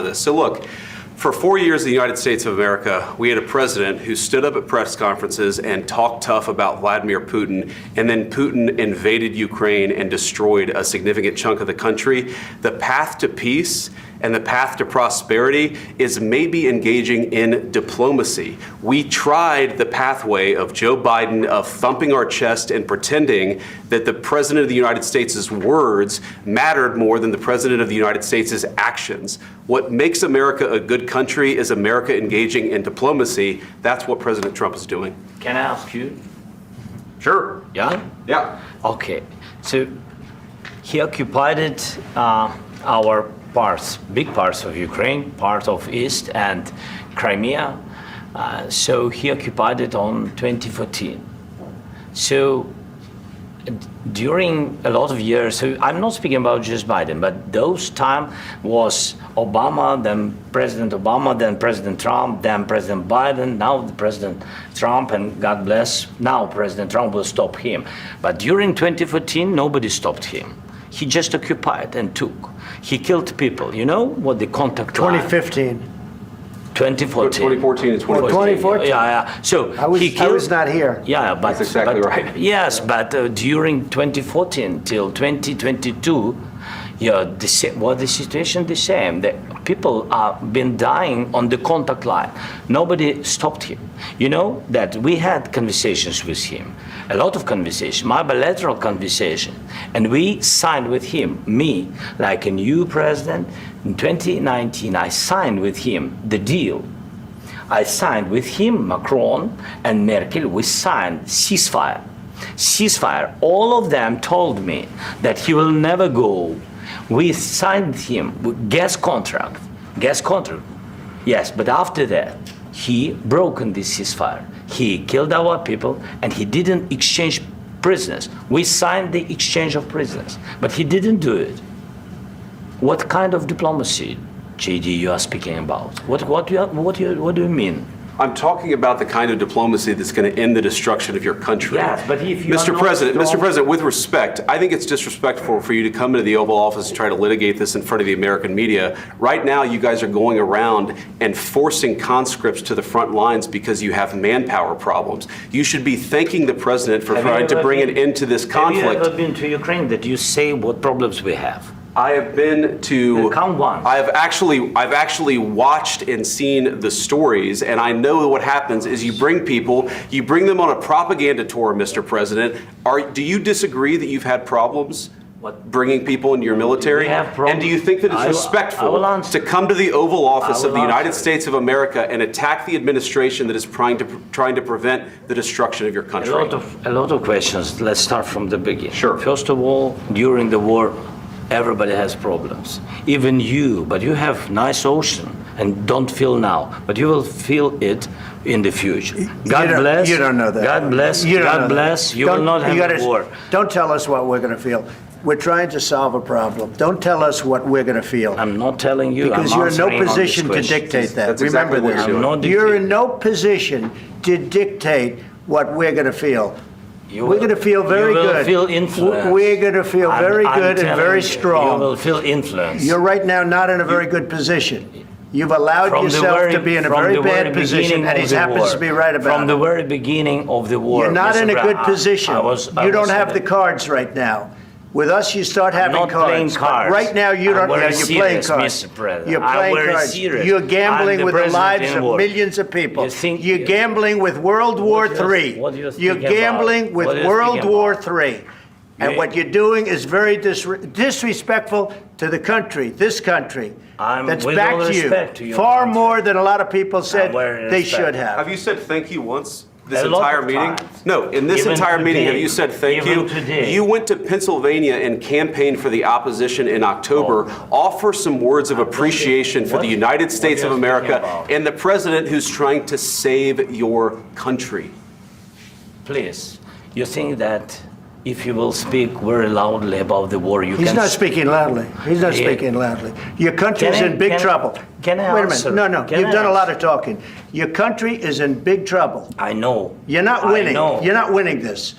this. So look, for 4 years in the United States of America, we had a president who stood up at press conferences and talked tough about Vladimir Putin, and then Putin invaded Ukraine and destroyed a significant chunk of the country. The path to peace and the path to prosperity is maybe engaging in diplomacy. We tried the pathway of Joe Biden of thumping our chest and pretending that the President of the United States' words mattered more than the President of the United States' actions. What makes America a good country is America engaging in diplomacy. That's what President Trump is doing. Can I ask you? Sure. Yeah? Yeah. Okay. So he occupied our parts, big parts of Ukraine, part of East and Crimea. So he occupied it on 2014. So during a lot of years, so I'm not speaking about just Biden, but those time was Obama, then President Obama, then President Trump, then President Biden, now the President Trump, and God bless, now President Trump will stop him. But during 2014, nobody stopped him. He just occupied and took. He killed people. You know what the contact 2015. 2014. 2014 and 2015. 2014. Yeah. So I was not here. Yeah, but That's exactly right. Yes, but during 2014 till 2022, yeah, the situation the same. The people have been dying on the contact line. Nobody stopped him. You know that we had conversations with him, a lot of conversation, my bilateral conversation, and we signed with him, me, like a new president. In 2019, I signed with him the deal. I signed with him, Macron and Merkel, we signed ceasefire. Ceasefire. All of them told me that he will never go. We signed him with gas contract. Yes, but after that, he broken this ceasefire. He killed our people and he didn't exchange prisoners. We signed the exchange of prisoners, but he didn't do it. What kind of diplomacy, JD, you are speaking about? What do you mean? I'm talking about the kind of diplomacy that's going to end the destruction of your country. Yes, but if you Mr. President, with respect, I think it's disrespectful for you to come into the Oval Office and try to litigate this in front of the American media. Right now, you guys are going around and forcing conscripts to the front lines because you have manpower problems. You should be thanking the president for trying to bring an end to this conflict. Have you ever been to Ukraine that you say what problems we have? I have been to. Count one. I've actually watched and seen the stories, and I know what happens is you bring them on a propaganda tour, Mr. President. Do you disagree that you've had problems bringing people into your military? And do you think that it's respectful to come to the Oval Office of the United States of America and attack the administration that is trying to prevent the destruction of your country? A lot of questions. Let's start from the beginning. Sure. First of all, during the war, everybody has problems, even you, but you have nice ocean and don't feel now, but you will feel it in the future. God bless. You don't know that. God bless. God bless. You will not have a war. Don't tell us what we're going to feel. We're trying to solve a problem. Don't tell us what we're going to feel. I'm not telling you. Because you're in no position to dictate that. That's exactly Remember this. what you're doing. You're in no position to dictate what we're going to feel. We're going to feel very good. You will feel influence. We're going to feel very good and very strong. You will feel influence. You're right now not in a very good position. You've allowed yourself to be in a very bad position, and he happens to be right about it. From the very beginning of the war. You're not in a good position. You don't have the cards right now. With us, you start having cards. Playing cards. Right now, you don't. You're playing cards. Mr. President. You're playing cards. Serious. You're gambling with the lives of millions of people. You're gambling with World War III. You're gambling with World War III. And what you're doing is very disrespectful to the country, this country. That's back to you. Far more than a lot of people said they should have. Have you said thank you once? This entire meeting? No, in this entire meeting, have you said thank you? You went to Pennsylvania and campaigned for the opposition in October. Offer some words of appreciation for the United States of America and the president who's trying to save your country. Please, you think that if you will speak very loudly about the war, you can... He's not speaking loudly. He's not speaking loudly. Your country is in big trouble. Can I Wait a minute. No. You've done a lot of talking. Your country is in big trouble. I know. You're not winning. You're not winning this.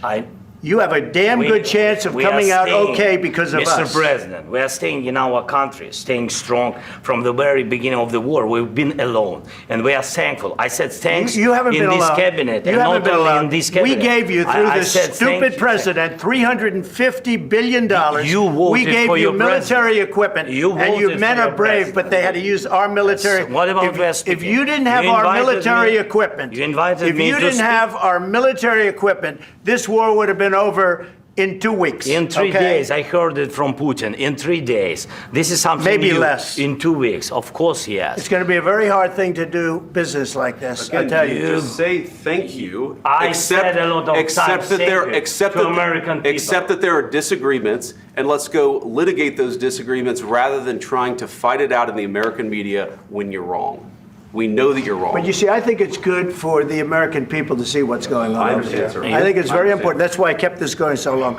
you have a damn good chance of coming out okay because of us. Mr. President, we are staying in our country, staying strong from the very beginning of the war. We've been alone, and we are thankful. I said thanks you haven't in been this alone. cabinet, You and haven't not been only alone. in this cabinet. We gave you, through I this said stupid thank president, $350 billion. You voted we gave for you your military president. equipment, You and you voted men for are your brave, president. but they had to use our military. What about if you didn't have You our invited military me- equipment, You invited if me you to didn't speak. have our military equipment, this war would have been over in 2 weeks. In 3 okay? days, I heard it from Putin. In 3 days, this is something Maybe new. less. In 2 weeks, of course, yes. It's going to be a very hard thing to do business like this. I Again, tell you. just say thank you. I said a lot of except times that thank there, you except to that, American people. except that there are disagreements, and let's go litigate those disagreements rather than trying to fight it out in the American media when you're wrong. We know that you're wrong. But you see, I think it's good for the American people to see what's going on. I over understand, there. sir. I think it's I very understand. important. That's why I kept this going so long.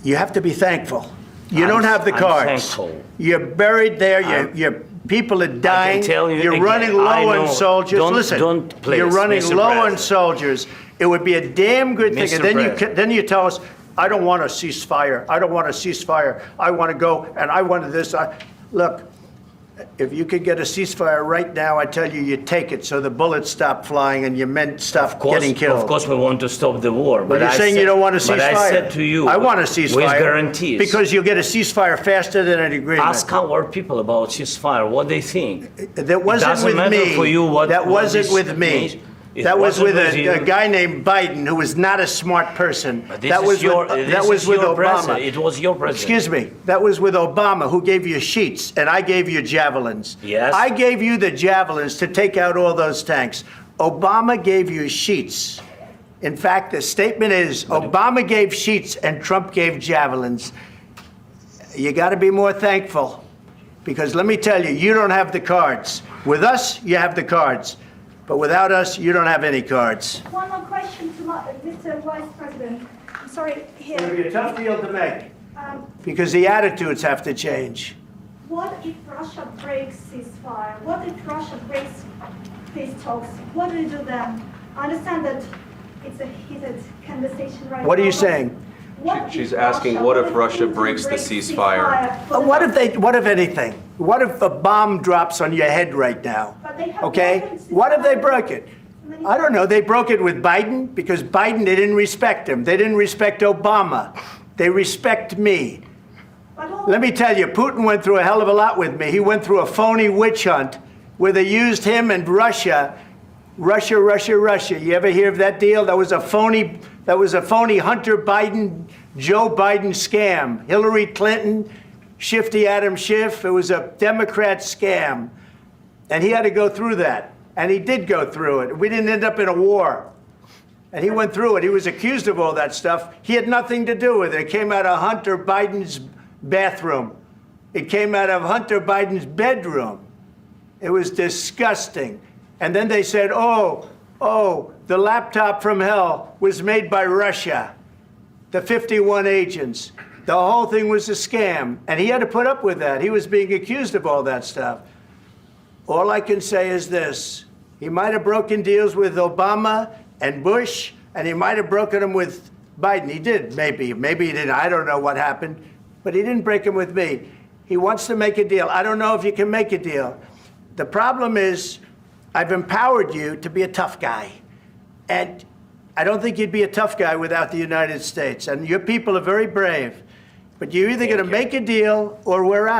You have to be thankful. You don't have the I'm cards. thankful. You're buried there. Your people are dying. tell you You're again, running I low know. on soldiers. Don't- Listen, don't please, you're running Mr. low on President. soldiers. It would be a damn good thing. Mr. And then President. then you tell us, I don't want a ceasefire. I don't want a ceasefire. I want to go and I want this. Look. If you could get a ceasefire right now, I tell you, you take it so the bullets stop flying and your men stop getting killed. Of course, we want to stop the war. But you're saying you don't want a ceasefire. But I said to you, I want a ceasefire. with guarantees. Because you'll get a ceasefire faster than an agreement. Ask our people about ceasefire, what they think. That wasn't doesn't with matter me. for you what- that what wasn't this with me. means. It That was wasn't with with you. a guy named Biden, who was not a smart person. But this That is was your, with, this that was is with your Obama. president. It was your president. Excuse me. That was with Obama, who gave you sheets, and I gave you javelins. Yes. I gave you the javelins to take out all those tanks. Obama gave you sheets. In fact, the statement is Obama gave sheets and Trump gave javelins. You got to be more thankful, because let me tell you, you don't have the cards. With us, you have the cards. But without us, you don't have any cards. One more question to Mr. Vice President. I'm sorry, It's going to here. be a tough deal to make, Um, because the attitudes have to change. what if Russia breaks ceasefire? What if Russia breaks peace talks? What do you do then? I understand that it's a heated conversation right now. What are you but saying? what She's if asking, what if Russia Putin breaks the breaks ceasefire? for the- What if anything? What if a bomb drops on your head right now? But they have Okay? broken What if they ceasefire. broke it? I don't know. They broke it with Biden because Biden, they didn't respect him. They didn't respect Obama. They respect me. But all- Let me tell you, Putin went through a hell of a lot with me. He went through a phony witch hunt where they used him and Russia. Russia. You ever hear of that deal? That was a phony Hunter Biden, Joe Biden scam. Hillary Clinton, Shifty Adam Schiff. It was a Democrat scam. And he had to go through that. And he did go through it. We didn't end up in a war. And he went through it. He was accused of all that stuff. He had nothing to do with it. It came out of Hunter Biden's bathroom. It came out of Hunter Biden's bedroom. It was disgusting. And then they said, oh, the laptop from hell was made by Russia, the 51 agents. The whole thing was a scam. And he had to put up with that. He was being accused of all that stuff. All I can say is this. He might have broken deals with Obama and Bush, and he might have broken them with Biden. He did, maybe. Maybe he didn't. I don't know what happened. But he didn't break them with me. He wants to make a deal. I don't know if you can make a deal. The problem is, I've empowered you to be a tough guy. And I don't think you'd be a tough guy without the United States. And your people are very brave. But you're either going to make a deal or we're out.